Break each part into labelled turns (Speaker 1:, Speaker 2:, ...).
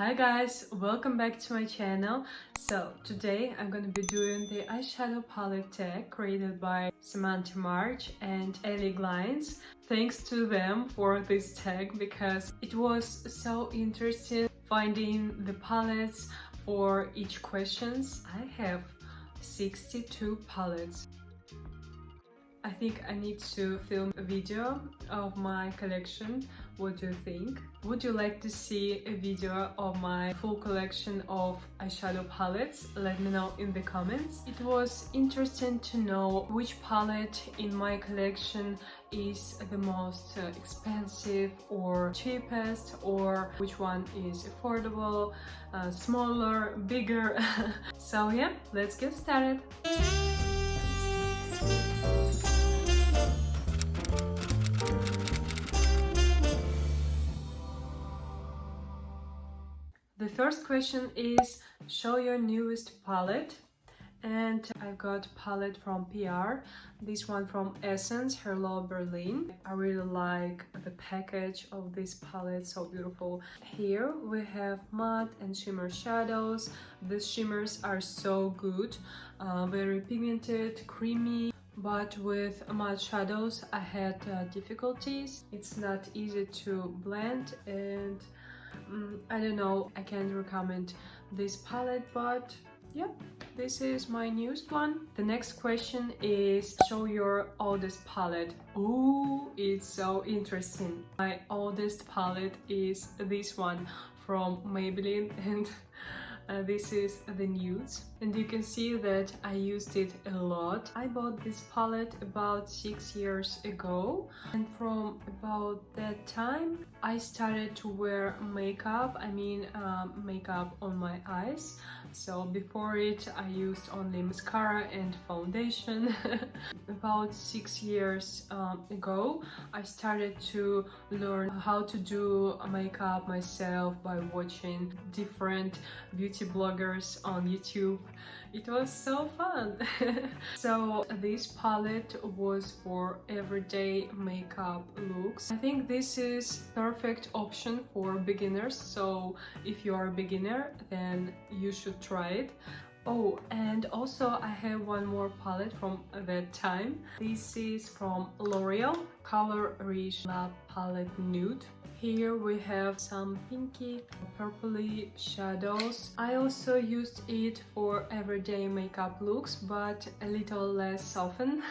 Speaker 1: Hi guys, welcome back to my channel. So today I'm gonna be doing the eyeshadow palette tag created by Samantha and Allie Glines. Thanks to them for this tag because it was so interesting finding the palettes for each questions. I have 62 palettes. I think I need to film a video of my collection. What do you think? Would you like to see a video of my full collection of eyeshadow palettes? Let me know in the comments. It was interesting to know which palette in my collection is the most expensive or cheapest, or which one is affordable, smaller, bigger. So yeah, let's get started. The first question is, show your newest palette. And I've got palette from PR, this one from Essence, Hello Berlin. I really like the package of this palette, so beautiful. Here we have matte and shimmer shadows. The shimmers are so good, very pigmented, creamy. But with matte shadows I had difficulties. It's not easy to blend, and I don't know, I can't recommend this palette, but yeah, this is my newest one. The next question is, show your oldest palette. Oh, it's so interesting. My oldest palette is this one from Maybelline, and this is the nudes, and you can see that I used it a lot. I bought this palette about 6 years ago, and from about that time I started to wear makeup. I mean makeup on my eyes. So before it I used only mascara and foundation. About 6 years ago I started to learn how to do makeup myself by watching different beauty bloggers on YouTube. It was so fun. So this palette was for everyday makeup looks. I think this is perfect option for beginners, so if you are a beginner then you should try it. Oh, and also I have one more palette from that time. This is from L'Oreal, Color Rich Lab Palette Nude. Here we have some pinky, purpley shadows. I also used it for everyday makeup looks, but a little less often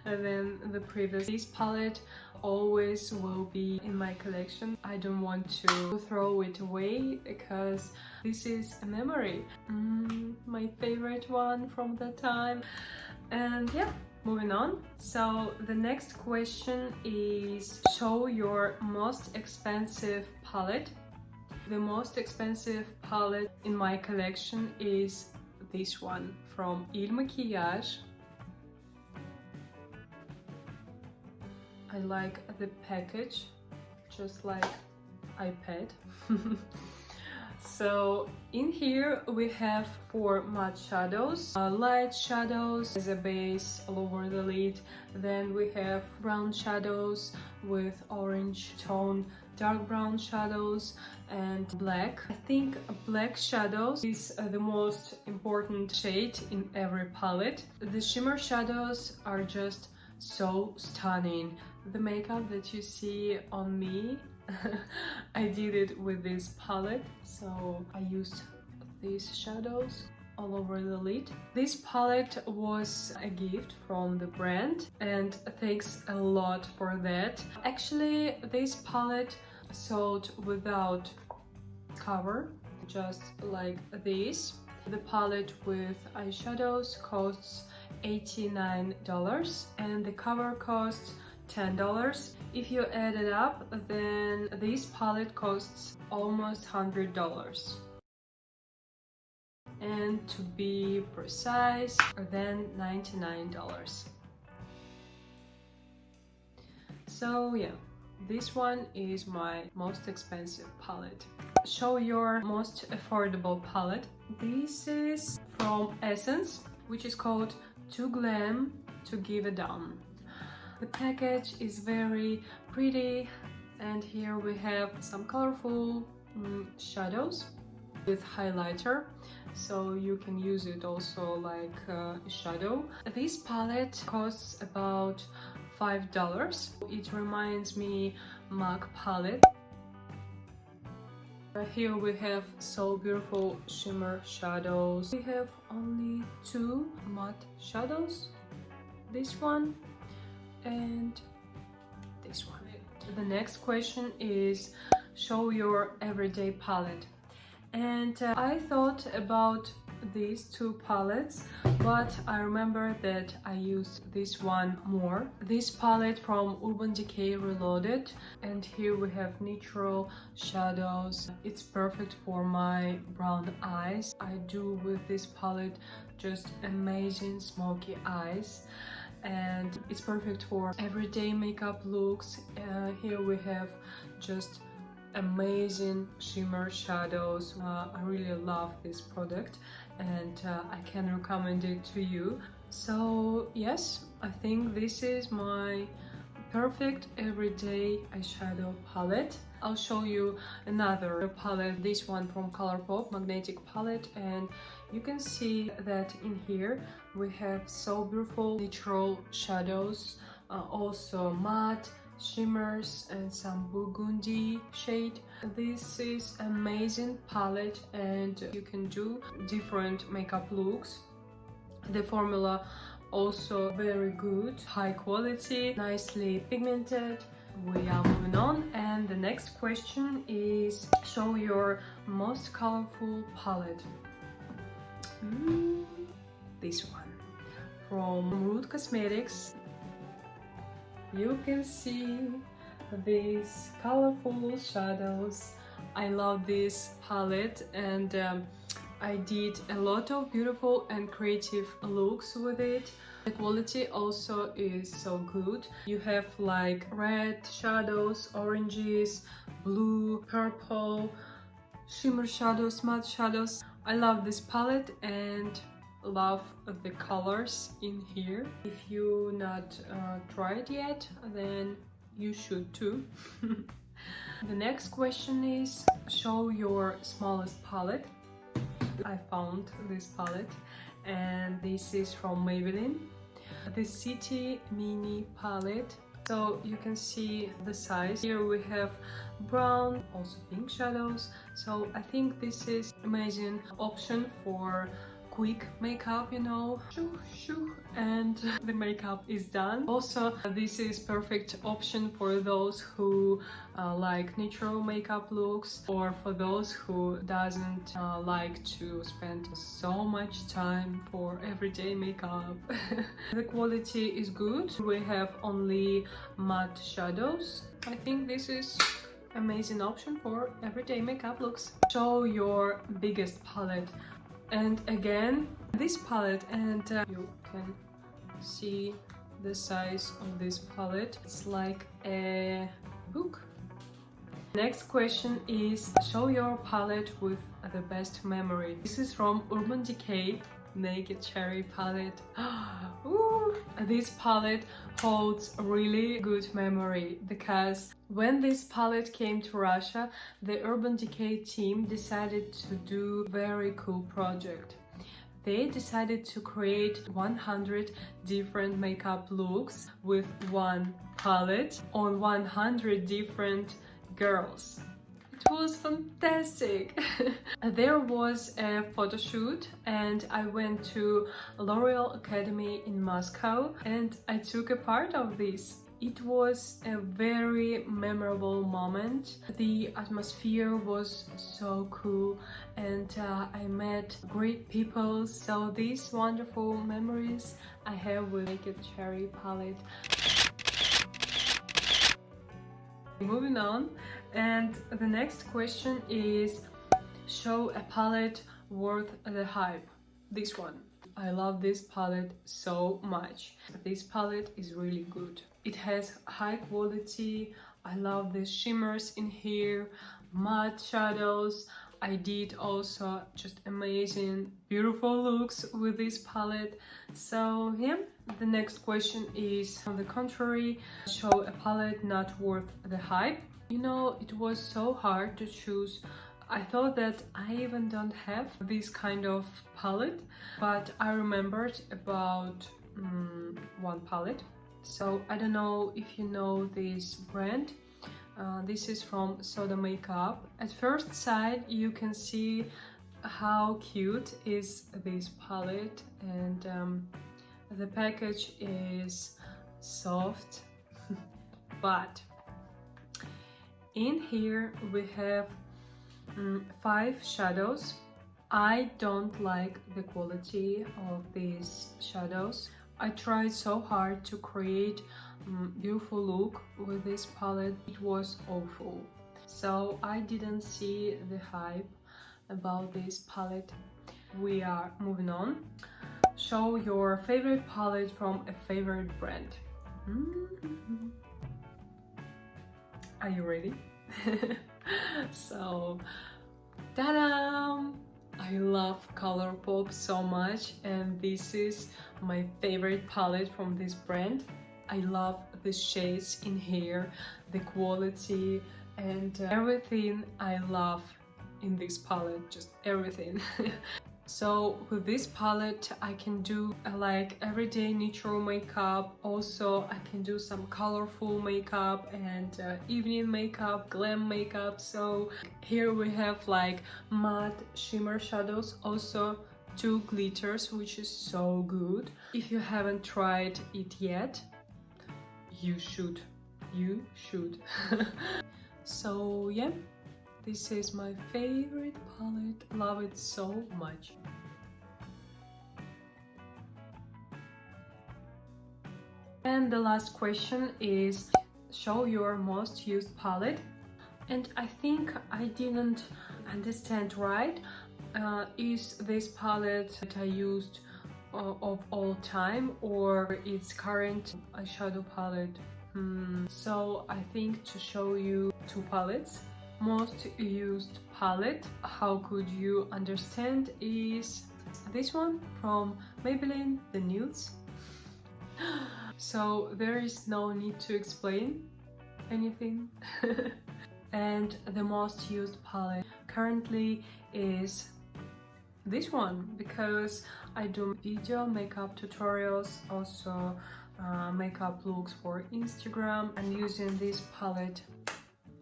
Speaker 1: than the previous. This palette always will be in my collection. I don't want to throw it away because this is a memory. My favorite one from that time. And yeah, moving on. So the next question is, show your most expensive palette. The most expensive palette in my collection is this one from Il Maquillage. I like the package, just like iPad. So in here we have 4 matte shadows, light shadows as a base all over the lid. Then we have brown shadows with orange tone, dark brown shadows, and black. I think black shadows is the most important shade in every palette. The shimmer shadows are just so stunning. The makeup that you see on me, I did it with this palette, so I used these shadows all over the lid. This palette was a gift from the brand, and thanks a lot for that. Actually, this palette sold without cover, just like this. The palette with eyeshadows costs $89 and the cover costs $10. If you add it up, then this palette costs almost $100. And to be precise, then $99. So yeah, this one is my most expensive palette. Show your most affordable palette. This is from Essence, which is called Too Glam to Give a Damn. The package is very pretty, and here we have some colorful shadows with highlighter, so you can use it also like shadow. This palette costs about $5. It reminds me MAC palette. Here we have so beautiful shimmer shadows. We have only two matte shadows, this one and this one. The next question is show your everyday palette. And I thought about these two palettes, but I remember that I used this one more. This palette from Urban Decay Reloaded, and here we have natural shadows. It's perfect for my brown eyes. I do with this palette just amazing smoky eyes, and it's perfect for everyday makeup looks. Here we have just amazing shimmer shadows. I really love this product, and I can recommend it to you. So yes, I think this is my perfect everyday eyeshadow palette. I'll show you another palette, this one from Colourpop, magnetic palette, and you can see that in here we have so beautiful natural shadows, also matte shimmers and some burgundy shade. This is amazing palette, and you can do different makeup looks. The formula also very good, high quality, nicely pigmented. We are moving on, and the next question is show your most colorful palette. This one from Root Cosmetics. You can see these colorful shadows. I love this palette, and I did a lot of beautiful and creative looks with it. The quality also is so good. You have like red shadows, oranges, blue, purple, shimmer shadows, matte shadows. I love this palette and love the colors in here. If you not tried yet, then you should too. The next question is show your smallest palette. I found this palette, and this is from Maybelline, the City Mini palette. So you can see the size. Here we have brown, also pink shadows. So I think this is amazing option for quick makeup, you know, shoo, shoo, and the makeup is done. Also, this is perfect option for those who like natural makeup looks, or for those who doesn't like to spend so much time for everyday makeup. The quality is good. We have only matte shadows. I think this is amazing option for everyday makeup looks. Show your biggest palette. And again, this palette, and you can see the size of this palette. It's like a book. Next question is show your palette with the best memory. This is from Urban Decay Naked Cherry palette. Ooh, this palette holds a really good memory, because when this palette came to Russia, the Urban Decay team decided to do a very cool project. They decided to create 100 different makeup looks with one palette on 100 different girls. It was fantastic. There was a photo shoot, and I went to L'Oreal Academy in Moscow, and I took a part of this. It was a very memorable moment. The atmosphere was so cool, and I met great people. So these wonderful memories I have with Naked Cherry palette. Moving on, and the next question is show a palette worth the hype. This one. I love this palette so much. This palette is really good. It has high quality. I love the shimmers in here, matte shadows. I did also just amazing, beautiful looks with this palette. So yeah, the next question is on the contrary, show a palette not worth the hype. You know, it was so hard to choose I thought that I even don't have this kind of palette, but I remembered about one palette. So I don't know if you know this brand. This is from Soda Makeup. At first sight you can see how cute is this palette, and the package is soft but in here we have 5 shadows. I don't like the quality of these shadows. I tried so hard to create beautiful look with this palette. It was awful. So I didn't see the hype about this palette. We are moving on. Show your favorite palette from a favorite brand. Are you ready? So, ta-da! I love Colourpop so much, and this is my favorite palette from this brand. I love the shades in here, the quality, and everything I love in this palette, just everything. So with this palette I can do like everyday natural makeup. Also I can do some colorful makeup and evening makeup, glam makeup. So here we have like matte shimmer shadows, also 2 glitters, which is so good. If you haven't tried it yet, you should. So yeah, this is my favorite palette. Love it so much. And the last question is show your most used palette. And I think I didn't understand right. Is this palette that I used of all time, or its current eyeshadow palette? So I think to show you 2 palettes. Most used palette, how could you understand, is this one from Maybelline, the nudes. So there is no need to explain anything. And the most used palette currently is this one, because I do video makeup tutorials, also makeup looks for Instagram. I'm using this palette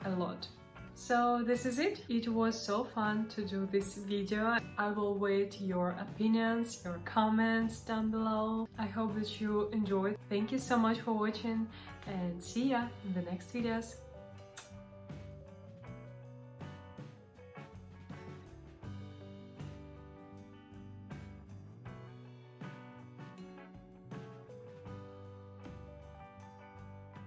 Speaker 1: a lot. So this is it. It was so fun to do this video. I will wait your opinions, your comments down below. I hope that you enjoyed. Thank you so much for watching, and see ya in the next videos.